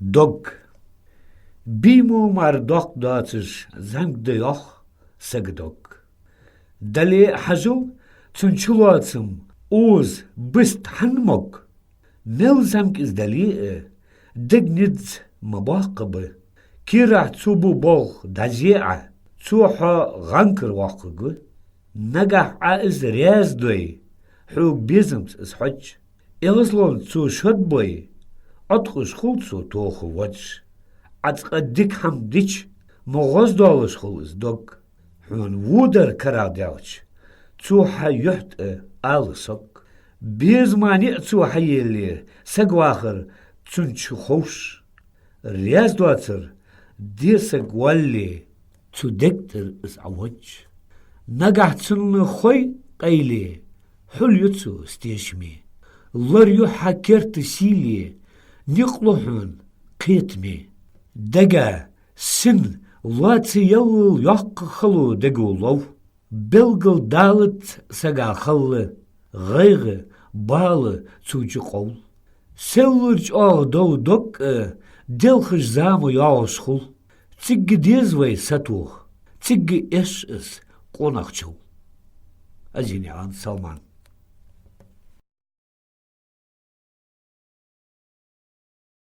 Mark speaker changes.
Speaker 1: Dog. Bimu mar dog daaters zank de joch segdog. Dali hazu tsunchulatsum oz bist hanmog. Nel zank is dali dignidz mabaqbe. Kira tsubu bog dazia tsuha ganker waqgu. Nagah aiz riaz doy. Hug bizms is hoj. Ilslon tsu shudboy. Atkhus khultsu tohu waj. Atqadik ham dich. Mogoz dollars khulz dog. Hun wuder karadouch. Tsuha yuht alsok. Bizmani tsuha yelir. Sagwacher tsunchu khosh. Riaz doatser. Dirsag walli. Tsu dekter is awaj. Nagah tsun khoy qaili. Hulyutsu stishmi. Lor yu hakert sili. Niqluhun qitmi. Daga sin latsi yawul yaq khalu degulov. Bilgul dalit saga khalle. Ghayge bale tsujuqol. Selurj do dok dilkhish zamu yaoshkhul. Tsigge dizway satuh. Tsigge is qonaqchu. Azini an Salman.